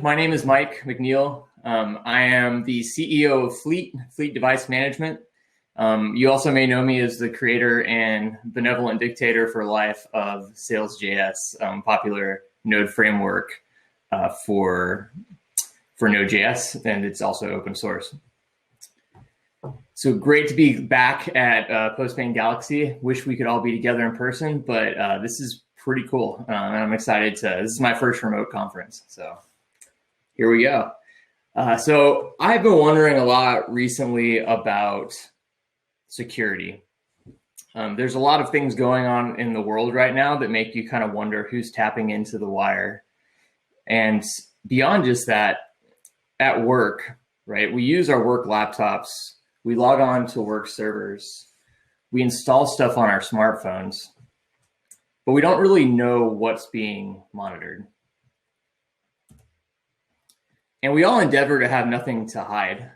my name is Mike McNeil. I am the CEO of Fleet Device Management. You also may know me as the creator and benevolent dictator for life of Sails.js, popular Node framework for Node.js, and it's also open source. So great to be back at Postman Galaxy. Wish we could all be together in person, but this is pretty cool. And I'm excited this is my first remote conference. So here we go. So I've been wondering a lot recently about security. There's a lot of things going on in the world right now that make you kind of wonder who's tapping into the wire. And beyond just that, at work, right? We use our work laptops. We log on to work servers. We install stuff on our smartphones, but we don't really know what's being monitored. And we all endeavor to have nothing to hide,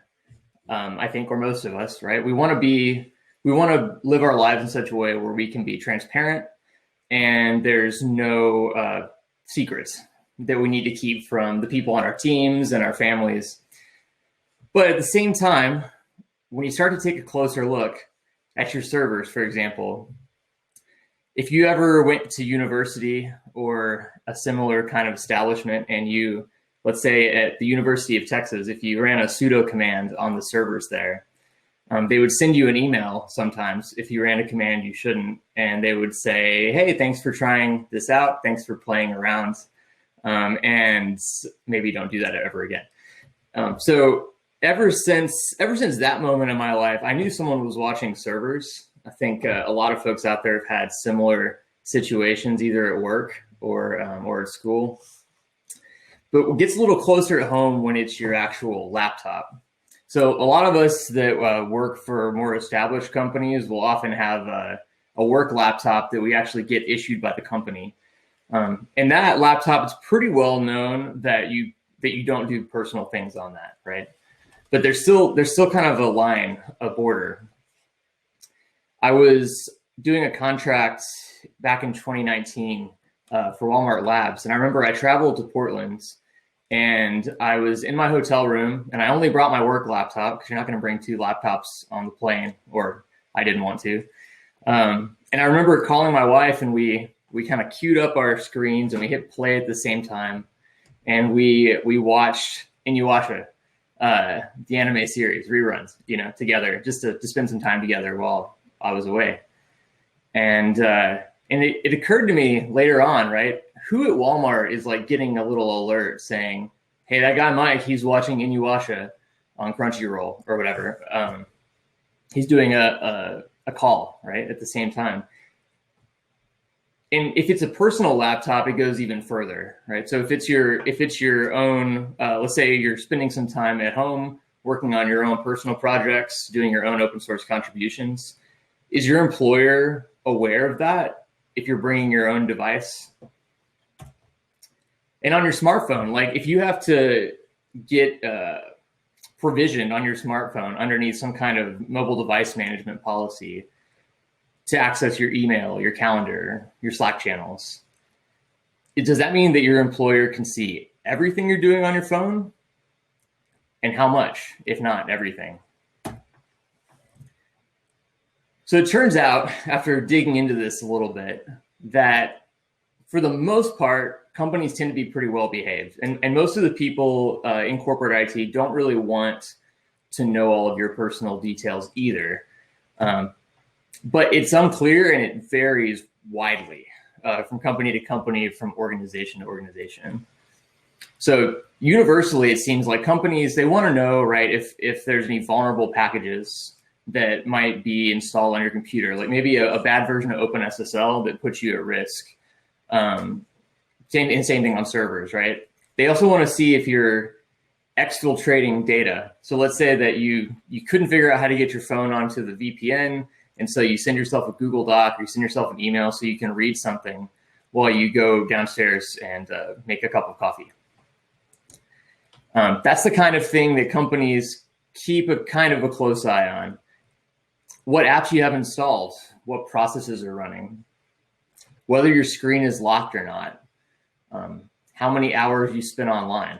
I think, or most of us, right? We want to live our lives in such a way where we can be transparent and there's no secrets that we need to keep from the people on our teams and our families. But at the same time, when you start to take a closer look at your servers, for example, if you ever went to university or a similar kind of establishment and you, let's say at the University of Texas, if you ran a sudo command on the servers there, they would send you an email sometimes if you ran a command you shouldn't, and they would say, hey, thanks for trying this out. Thanks for playing around. And maybe don't do that ever again. So ever since that moment in my life, I knew someone was watching servers. I think a lot of folks out there have had similar situations, either at work or at school. But it gets a little closer at home when it's your actual laptop. So a lot of us that work for more established companies will often have a work laptop that we actually get issued by the company. And that laptop, it's pretty well known that you don't do personal things on that, right? But there's still kind of a border. I was doing a contract back in 2019 for Walmart Labs, and I remember I traveled to Portland, and I was in my hotel room, and I only brought my work laptop because you're not going to bring two laptops on the plane, or I didn't want to. And I remember calling my wife, and we kind of queued up our screens and we hit play at the same time, and we watched Inuyasha, the anime series reruns, together, just to spend some time together while I was away. And it occurred to me later on, right? Who at Walmart is like getting a little alert saying, hey, that guy Mike, he's watching Inuyasha on Crunchyroll or whatever. He's doing a call, right, at the same time. And if it's a personal laptop, it goes even further, right? So if it's your own, let's say you're spending some time at home working on your own personal projects, doing your own open source contributions, is your employer aware of that if you're bringing your own device? And on your smartphone, like if you have to get provisioned on your smartphone underneath some kind of mobile device management policy to access your email, your calendar, your Slack channels, does that mean that your employer can see everything you're doing on your phone? And how much, if not everything? So it turns out, after digging into this a little bit, that for the most part, companies tend to be pretty well behaved. And most of the people in corporate IT don't really want to know all of your personal details either. But it's unclear and it varies widely from company to company, from organization to organization. So universally, it seems like companies, they want to know, right, if there's any vulnerable packages that might be installed on your computer, like maybe a bad version of OpenSSL that puts you at risk. Same thing on servers, right? They also want to see if you're exfiltrating data. So let's say that you couldn't figure out how to get your phone onto the VPN, and so you send yourself a Google Doc or you send yourself an email so you can read something while you go downstairs and make a cup of coffee. That's the kind of thing that companies keep a kind of a close eye on. What apps you have installed, what processes are running, whether your screen is locked or not, how many hours you spend online.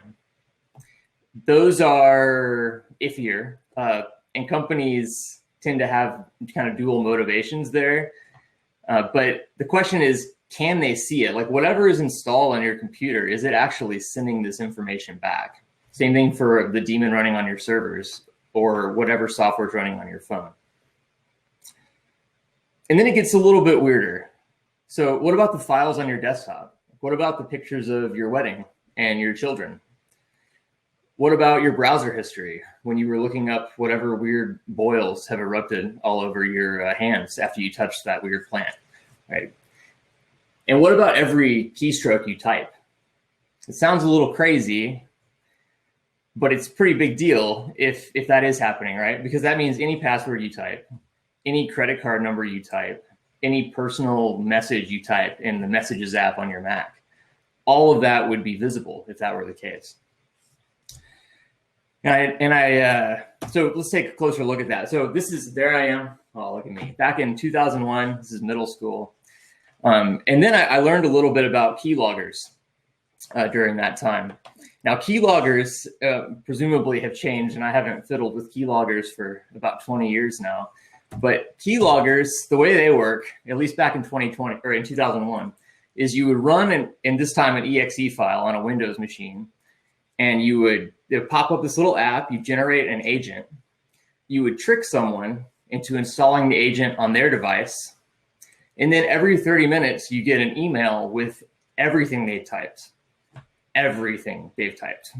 those are iffier, and companies tend to have kind of dual motivations there. But the question is, can they see it? Like whatever is installed on your computer, is it actually sending this information back? Same thing for the daemon running on your servers or whatever software is running on your phone. And then it gets a little bit weirder. So what about the files on your desktop? What about the pictures of your wedding and your children? What about your browser history when you were looking up whatever weird boils have erupted all over your hands after you touched that weird plant, right? And what about every keystroke you type? It sounds a little crazy, but it's a pretty big deal if that is happening, right? Because that means any password you type, any credit card number you type, any personal message you type in the Messages app on your Mac, all of that would be visible if that were the case. So let's take a closer look at that. So there I am. Oh, look at me. Back in 2001, this is middle school. And then I learned a little bit about keyloggers during that time. Now, keyloggers presumably have changed, and I haven't fiddled with keyloggers for about 20 years now. But keyloggers, the way they work, at least back in 2020 or in 2001, is you would run in this time an exe file on a Windows machine, and it would pop up this little app. You generate an agent. You would trick someone into installing the agent on their device, and then every 30 minutes you get an email with everything they typed, everything they've typed,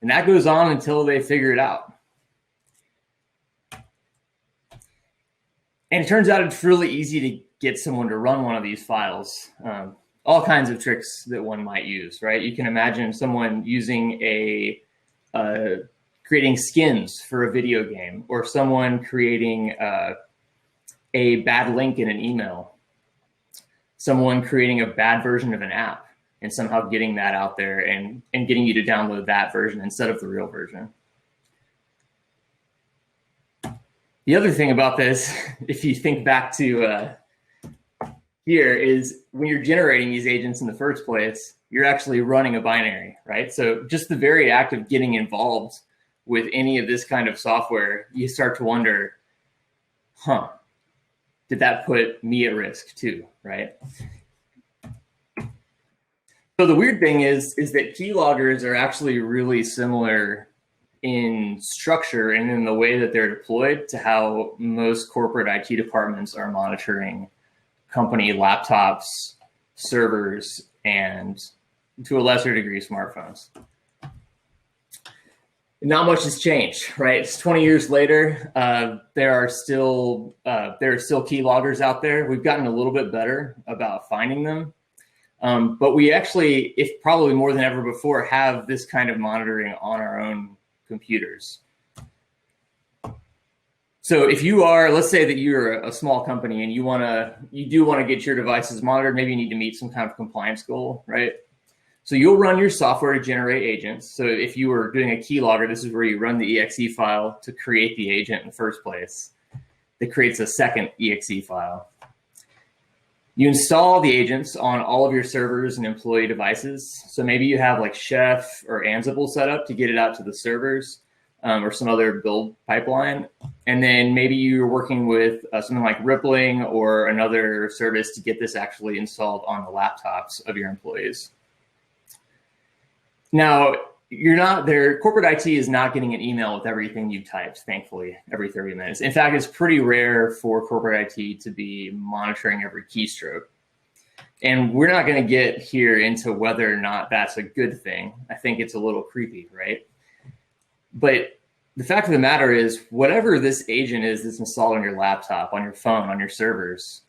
and that goes on until they figure it out. And it turns out it's really easy to get someone to run one of these files. All kinds of tricks that one might use, right? You can imagine someone using creating skins for a video game, or someone creating a bad link in an email, someone creating a bad version of an app and somehow getting that out there and getting you to download that version instead of the real version. The other thing about this, if you think back to here, is when you're generating these agents in the first place, you're actually running a binary, right? So just the very act of getting involved with any of this kind of software, you start to wonder, did that put me at risk too, right? So the weird thing is that keyloggers are actually really similar in structure and in the way that they're deployed to how most corporate IT departments are monitoring company laptops, servers, and to a lesser degree, smartphones. Not much has changed, right? It's 20 years later. There are still keyloggers out there. We've gotten a little bit better about finding them. But we actually, if probably more than ever before, have this kind of monitoring on our own computers. So if you are, let's say that you're a small company and you do want to get your devices monitored, maybe you need to meet some kind of compliance goal, right? So you'll run your software to generate agents. So if you were doing a keylogger, this is where you run the exe file to create the agent in the first place. That creates a second exe file. You install the agents on all of your servers and employee devices. So maybe you have like Chef or Ansible set up to get it out to the servers, or some other build pipeline. And then maybe you're working with something like Rippling or another service to get this actually installed on the laptops of your employees. Now, you're not there. Corporate IT is not getting an email with everything you typed, thankfully, every 30 minutes. In fact, it's pretty rare for corporate IT to be monitoring every keystroke. And we're not going to get here into whether or not that's a good thing. I think it's a little creepy, right? But the fact of the matter is, whatever this agent is that's installed on your laptop, on your phone, on your servers,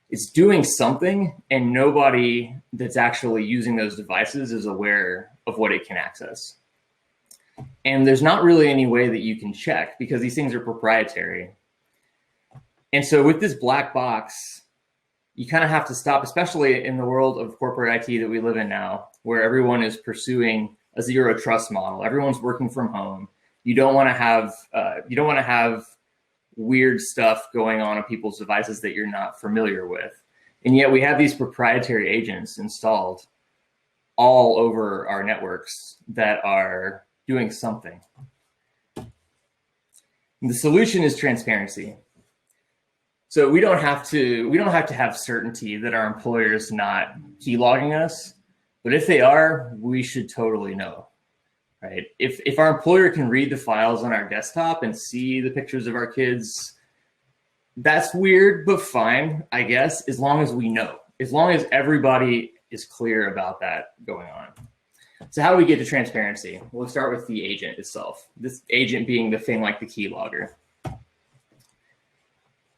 it's doing something, and nobody that's actually using those devices is aware of what it can access. And there's not really any way that you can check because these things are proprietary. And so with this black box, you kind of have to stop, especially in the world of corporate IT that we live in now, where everyone is pursuing a zero trust model. Everyone's working from home. You don't want to have weird stuff going on people's devices that you're not familiar with. And yet we have these proprietary agents installed all over our networks that are doing something. And the solution is transparency. So we don't have to have certainty that our employer is not keylogging us, but if they are, we should totally know, right? If our employer can read the files on our desktop and see the pictures of our kids, that's weird, but fine, I guess, as long as we know, as long as everybody is clear about that going on. So how do we get to transparency? We'll start with the agent itself, this agent being the thing like the keylogger.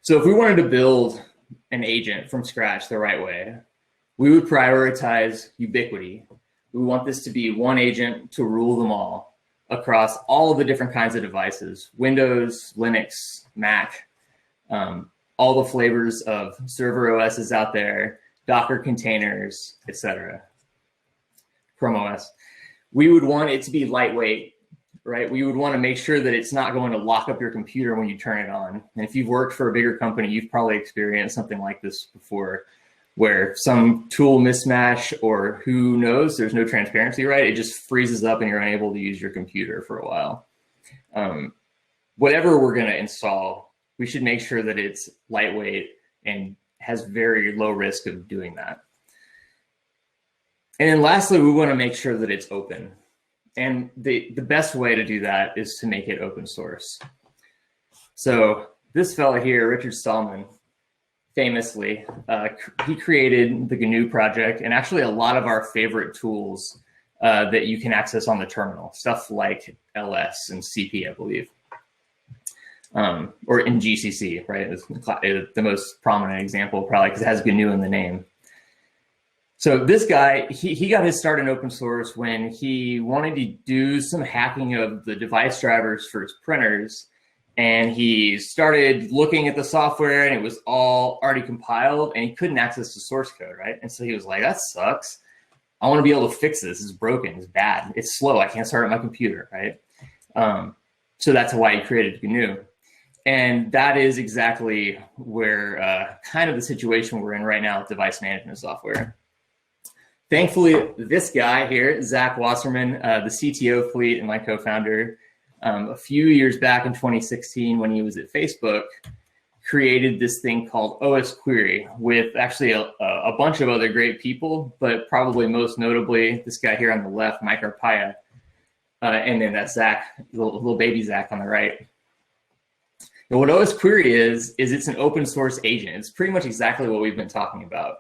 So if we wanted to build an agent from scratch the right way, we would prioritize ubiquity. We want this to be one agent to rule them all across all of the different kinds of devices, Windows, Linux, Mac, all the flavors of server OSs out there, Docker containers, etc. Chrome OS. We would want it to be lightweight, right? We would want to make sure that it's not going to lock up your computer when you turn it on. And if you've worked for a bigger company, you've probably experienced something like this before, where some tool mismatch or who knows, there's no transparency, right? It just freezes up and you're unable to use your computer for a while. Whatever we're going to install, we should make sure that it's lightweight and has very low risk of doing that. And then lastly, we want to make sure that it's open. And the best way to do that is to make it open source. So this fella here, Richard Stallman, famously, he created the GNU project and actually a lot of our favorite tools that you can access on the terminal, stuff like LS and CP, I believe, or in GCC, right? It's the most prominent example, probably because it has GNU in the name. So this guy, he got his start in open source when he wanted to do some hacking of the device drivers for his printers. And he started looking at the software and it was all already compiled and he couldn't access the source code, right? And so he was like, that sucks. I want to be able to fix this. It's broken, it's bad, it's slow. I can't start on my computer, right? So that's why he created GNU. And that is exactly where kind of the situation we're in right now with device management software. Thankfully, this guy here, Zach Wasserman, the CTO of Fleet and my co-founder, a few years back in 2016 when he was at Facebook, created this thing called Osquery with actually a bunch of other great people, but probably most notably this guy here on the left, Mike Arpaia, and then that's Zach, little baby Zach on the right. And what Osquery is it's an open source agent. It's pretty much exactly what we've been talking about.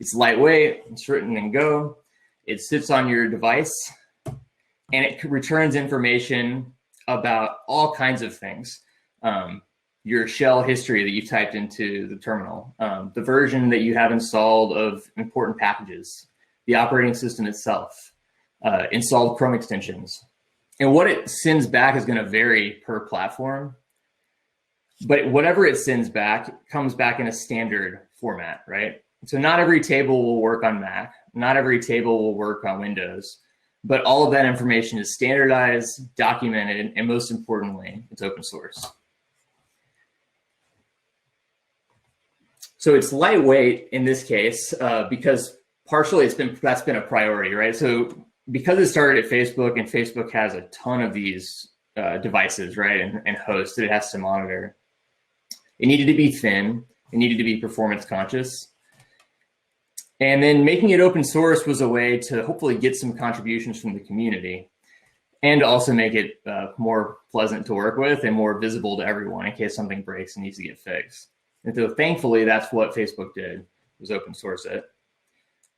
It's lightweight, it's written in Go, it sits on your device, and it returns information about all kinds of things. Your shell history that you've typed into the terminal, the version that you have installed of important packages, the operating system itself, installed Chrome extensions. And what it sends back is going to vary per platform, but whatever it sends back comes back in a standard format, right? So not every table will work on Mac, not every table will work on Windows, but all of that information is standardized, documented, and most importantly, it's open source. So it's lightweight in this case because partially that's been a priority, right? So because it started at Facebook and Facebook has a ton of these devices, right, and hosts that it has to monitor, it needed to be thin, it needed to be performance conscious. And then making it open source was a way to hopefully get some contributions from the community and also make it more pleasant to work with and more visible to everyone in case something breaks and needs to get fixed. And so thankfully, that's what Facebook did, was open source it.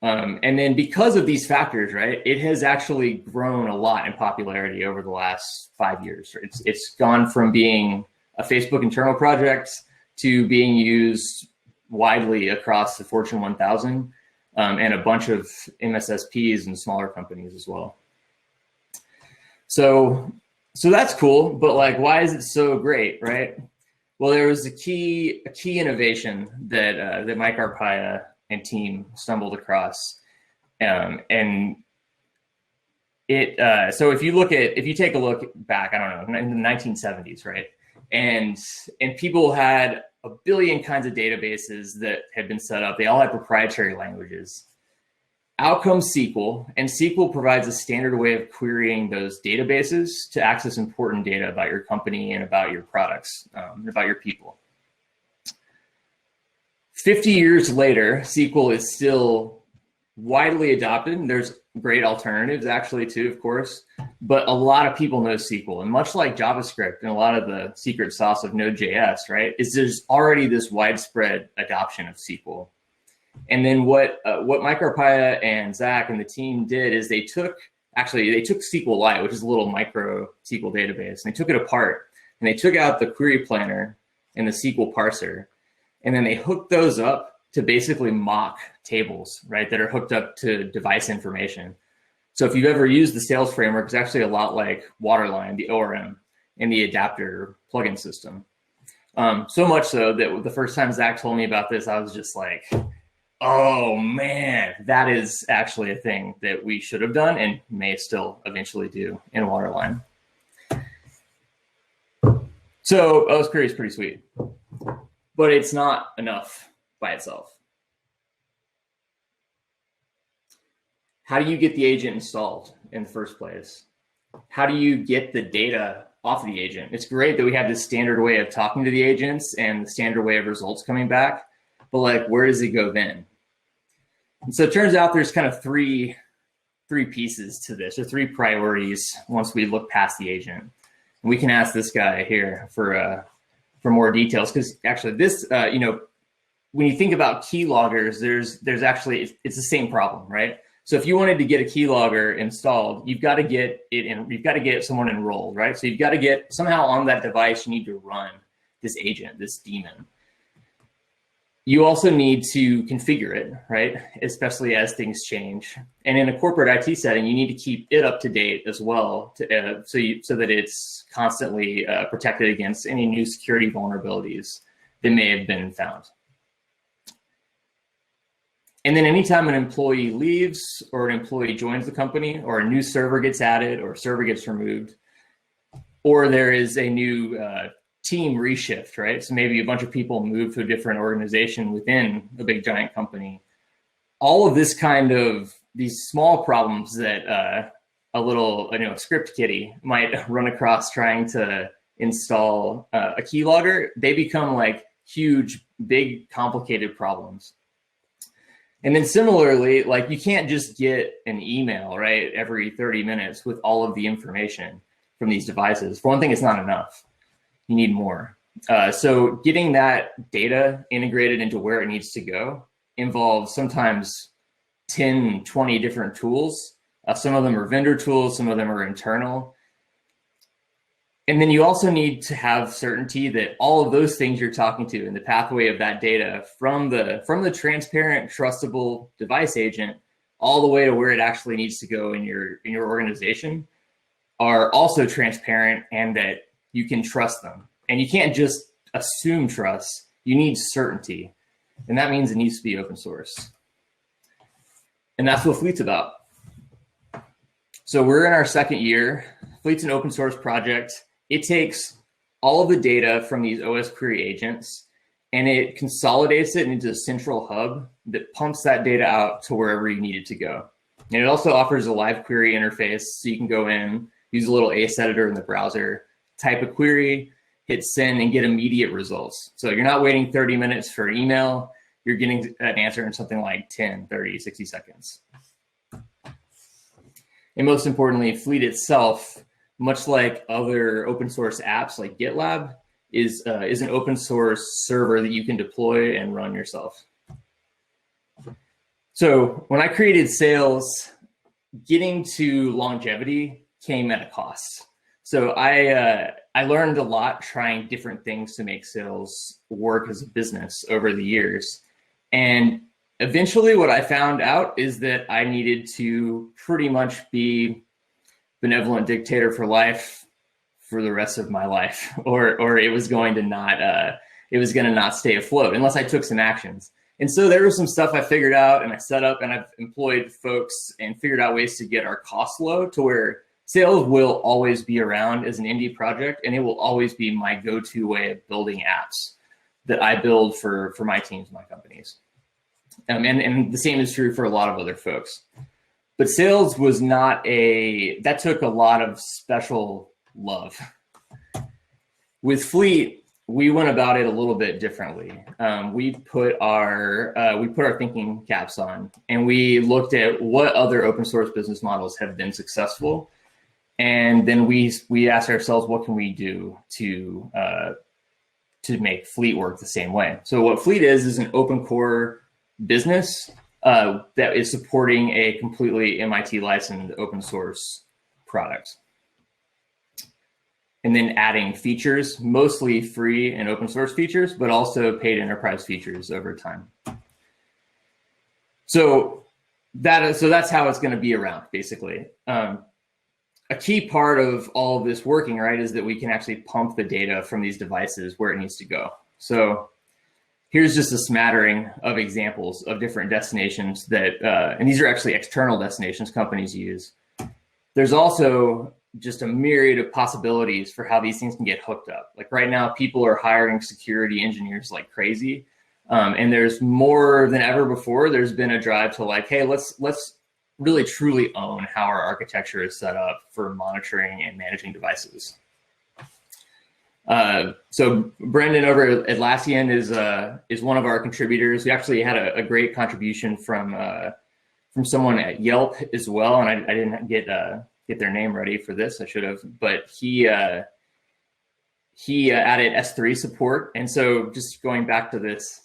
And then because of these factors, right, it has actually grown a lot in popularity over the last 5 years. It's gone from being a Facebook internal project to being used widely across the Fortune 1000. And a bunch of MSSPs and smaller companies as well. So that's cool, but like, why is it so great, right? Well, there was a key innovation that that Mike Arpaia and team stumbled across, and it. So if you take a look back, I don't know, in the 1970s, right? And people had a billion kinds of databases that had been set up. They all had proprietary languages. Out comes SQL, and SQL provides a standard way of querying those databases to access important data about your company and about your products, about your people. 50 years later, SQL is still widely adopted, and there's great alternatives actually too, of course, but a lot of people know SQL, and much like JavaScript and a lot of the secret sauce of Node.js, right, is there's already this widespread adoption of SQL. And then what Mike Arpaia and Zach and the team did is they took SQLite, which is a little micro SQL database, and they took it apart, and they took out the query planner and the SQL parser, and then they hooked those up to basically mock tables, right, that are hooked up to device information. So if you've ever used the Sails framework, it's actually a lot like Waterline, the ORM, and the adapter plugin system. So much so that the first time Zach told me about this, I was just like, oh man, that is actually a thing that we should have done and may still eventually do in Waterline. So Osquery is pretty sweet, but it's not enough by itself. How do you get the agent installed in the first place? How do you get the data off of the agent? It's great that we have this standard way of talking to the agents and the standard way of results coming back, but like, where does it go then? And so it turns out there's kind of three pieces to this, or three priorities once we look past the agent. And we can ask this guy here for more details, because actually this, when you think about keyloggers, there's actually, it's the same problem, right? So if you wanted to get a keylogger installed, you've got to get it in, you've got to get someone enrolled, right? So you've got to get somehow on that device, you need to run this agent, this daemon. You also need to configure it, right? Especially as things change. And in a corporate IT setting, you need to keep it up to date as well, so that it's constantly protected against any new security vulnerabilities that may have been found. And then anytime an employee leaves or an employee joins the company, or a new server gets added or a server gets removed, or there is a new team reshift, right? So maybe a bunch of people move to a different organization within a big giant company. All of this kind of, these small problems that a little, script kiddie might run across trying to install a keylogger, they become like huge, big, complicated problems. And then similarly, like, you can't just get an email, right, every 30 minutes with all of the information from these devices. For one thing, it's not enough. You need more. So getting that data integrated into where it needs to go involves sometimes 10, 20 different tools. Some of them are vendor tools, some of them are internal. And then you also need to have certainty that all of those things you're talking to in the pathway of that data from the transparent, trustable device agent all the way to where it actually needs to go in your organization are also transparent, and that you can trust them. And you can't just assume trust, you need certainty. And that means it needs to be open source. And that's what Fleet's about. So we're in our second year. Fleet's an open source project. It takes all of the data from these Osquery agents and it consolidates it into a central hub that pumps that data out to wherever you need it to go. And it also offers a live query interface, so you can go in, use a little ACE editor in the browser, type a query, hit send, and get immediate results. So you're not waiting 30 minutes for an email, you're getting an answer in something like 10, 30, 60 seconds. And most importantly, Fleet itself, much like other open source apps like GitLab, is an open source server that you can deploy and run yourself. So when I created Sails, getting to longevity came at a cost. So I learned a lot trying different things to make Sails work as a business over the years. And eventually what I found out is that I needed to pretty much be benevolent dictator for life for the rest of my life, or it was going to not stay afloat unless I took some actions. And so there was some stuff I figured out and I set up, and I've employed folks and figured out ways to get our costs low to where Sails will always be around as an indie project, and it will always be my go-to way of building apps that I build for my teams, my companies. And the same is true for a lot of other folks. But Sails was not that took a lot of special love. With Fleet, we went about it a little bit differently. We put our thinking caps on, and we looked at what other open source business models have been successful, and then we asked ourselves, what can we do to make Fleet work the same way? So what Fleet is an open core business that is supporting a completely MIT licensed open source product. And then adding features, mostly free and open source features, but also paid enterprise features over time. So that's how it's going to be around, basically. A key part of all of this working, right, is that we can actually pump the data from these devices where it needs to go. So here's just a smattering of examples of different destinations that, and these are actually external destinations companies use. There's also just a myriad of possibilities for how these things can get hooked up. Like right now, people are hiring security engineers like crazy. And there's more than ever before, there's been a drive to like, hey, let's really truly own how our architecture is set up for monitoring and managing devices. So Brendan over at Atlassian is one of our contributors. We actually had a great contribution from someone at Yelp as well, and I didn't get their name ready for this. I should have, but he added S3 support, and so just going back to this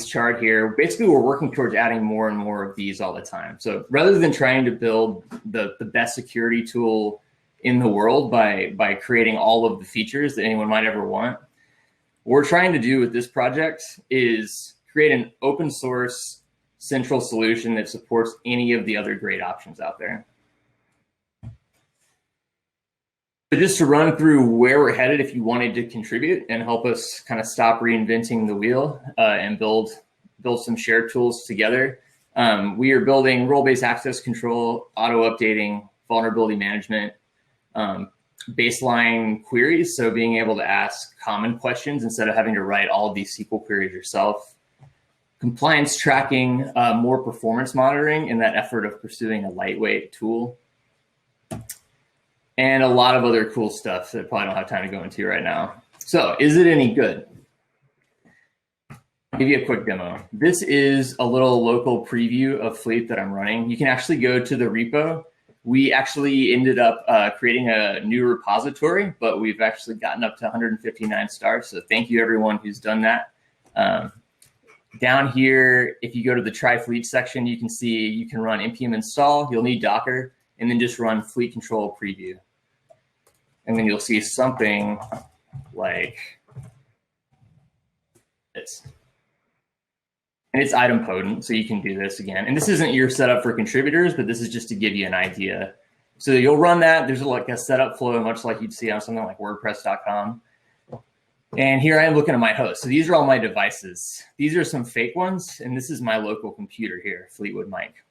chart here, basically we're working towards adding more and more of these all the time. So rather than trying to build the best security tool in the world by creating all of the features that anyone might ever want, what we're trying to do with this project is create an open source central solution that supports any of the other great options out there. So just to run through where we're headed, if you wanted to contribute and help us kind of stop reinventing the wheel and build some shared tools together, we are building role-based access control, auto-updating, vulnerability management, baseline queries, so being able to ask common questions instead of having to write all of these SQL queries yourself, compliance tracking, more performance monitoring in that effort of pursuing a lightweight tool, and a lot of other cool stuff that I probably don't have time to go into right now. So is it any good? I'll give you a quick demo. This is a little local preview of Fleet that I'm running. You can actually go to the repo. We actually ended up creating a new repository, but we've actually gotten up to 159 stars. So thank you everyone who's done that. Down here, if you go to the try Fleet section, you can see you can run npm install. You'll need Docker, and then just run fleet control preview. And then you'll see something like this. And it's item potent, so you can do this again. And this isn't your setup for contributors, but this is just to give you an idea. So you'll run that. There's like a setup flow, much like you'd see on something like WordPress.com. And here I am looking at my host. So these are all my devices. These are some fake ones, and this is my local computer here, Fleetwood Mike.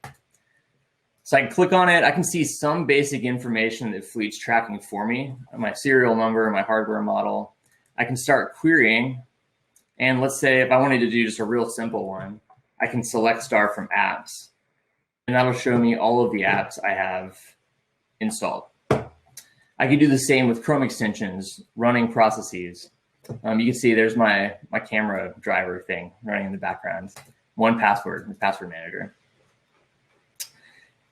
So I can click on it. I can see some basic information that Fleet's tracking for me, my serial number, my hardware model. I can start querying. And let's say if I wanted to do just a real simple one, I can select star from apps. And that'll show me all of the apps I have installed. I can do the same with Chrome extensions, running processes. You can see there's my camera driver thing running in the background. 1Password, the password manager.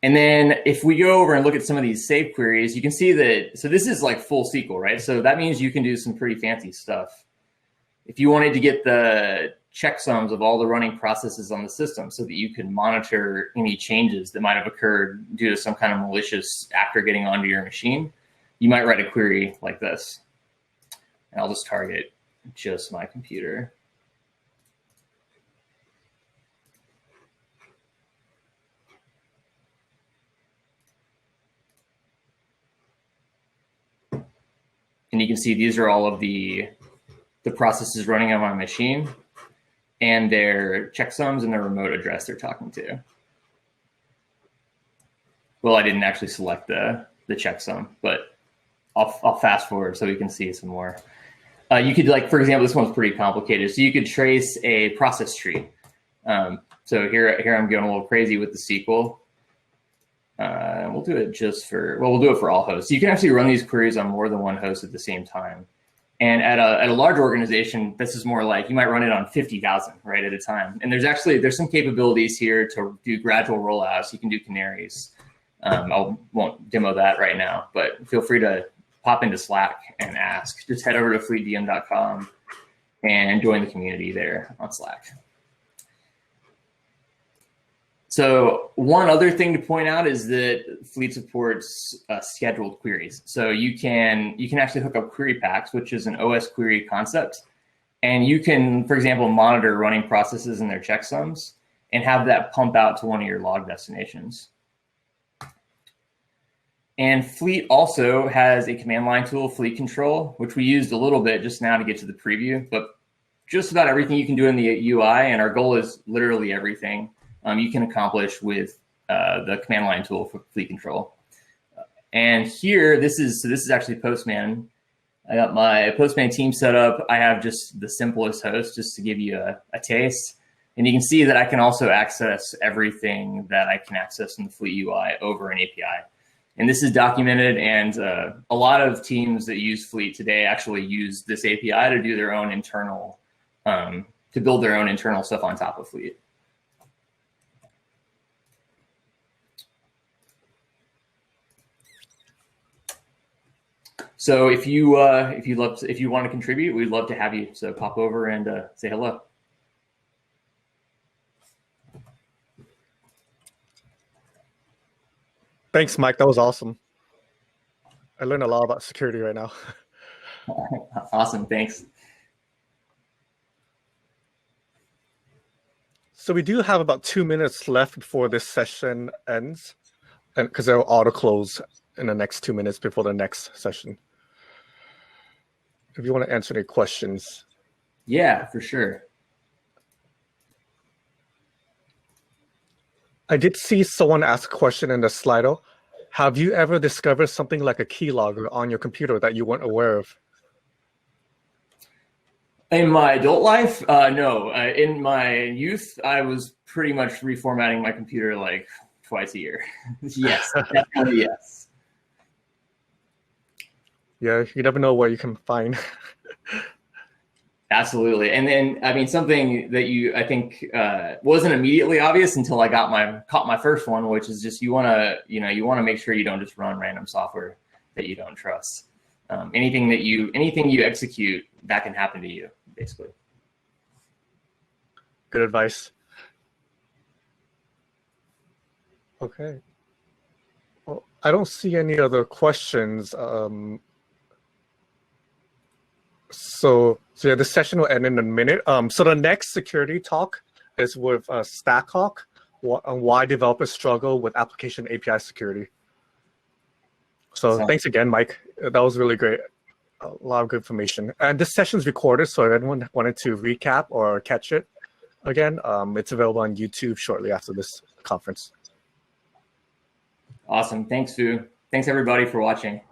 And then if we go over and look at some of these save queries, you can see that, so this is like full SQL, right? So that means you can do some pretty fancy stuff. If you wanted to get the checksums of all the running processes on the system so that you can monitor any changes that might have occurred due to some kind of malicious actor getting onto your machine, you might write a query like this. And I'll just target just my computer. And you can see these are all of the processes running on my machine and their checksums and their remote address they're talking to. Well, I didn't actually select the checksum, but I'll fast forward so we can see some more. You could, like, for example, this one's pretty complicated. So you could trace a process tree. So here I'm going a little crazy with the SQL. We'll do it we'll do it for all hosts. You can actually run these queries on more than one host at the same time. And at a large organization, this is more like you might run it on 50,000 right at a time. And there's some capabilities here to do gradual rollouts. You can do canaries. Won't demo that right now, but feel free to pop into Slack and ask. Just head over to fleetdm.com and join the community there on Slack. So one other thing to point out is that Fleet supports scheduled queries. So you can actually hook up query packs, which is an OS query concept. And you can, for example, monitor running processes and their checksums and have that pump out to one of your log destinations. And Fleet also has a command line tool, Fleet Control, which we used a little bit just now to get to the preview, but just about everything you can do in the UI, and our goal is literally everything you can accomplish with the command line tool for Fleet Control. And here, this is actually Postman. I got my Postman team set up. I have just the simplest host just to give you a taste. And you can see that I can also access everything that I can access in the Fleet UI over an API. And this is documented, and a lot of teams that use Fleet today actually use this API to do their own internal, to build their own internal stuff on top of Fleet. So if you want to contribute, we'd love to have you. So pop over and say hello. Thanks, Mike. That was awesome. I learned a lot about security right now. Awesome. Thanks. So we do have about 2 minutes left before this session ends, and because they'll auto close in the next 2 minutes before the next session. If you want to answer any questions. Yeah, for sure. I did see someone ask a question in the Slido. Have you ever discovered something like a keylogger on your computer that you weren't aware of? In my adult life, no. In my youth, I was pretty much reformatting my computer like twice a year. Yes, definitely yes. Yeah, you never know what you can find. Absolutely. And then, I mean, something that I think wasn't immediately obvious until I caught my first one, which is just you want to make sure you don't just run random software that you don't trust. Anything you execute, that can happen to you, basically. Good advice. Okay. Well, I don't see any other questions. So yeah, this session will end in a minute. So the next security talk is with Stackhawk on why developers struggle with application API security. So thanks again, Mike. That was really great. A lot of good information. And this session is recorded, so if anyone wanted to recap or catch it again, it's available on YouTube shortly after this conference. Awesome. Thanks, Fu. Thanks, everybody, for watching.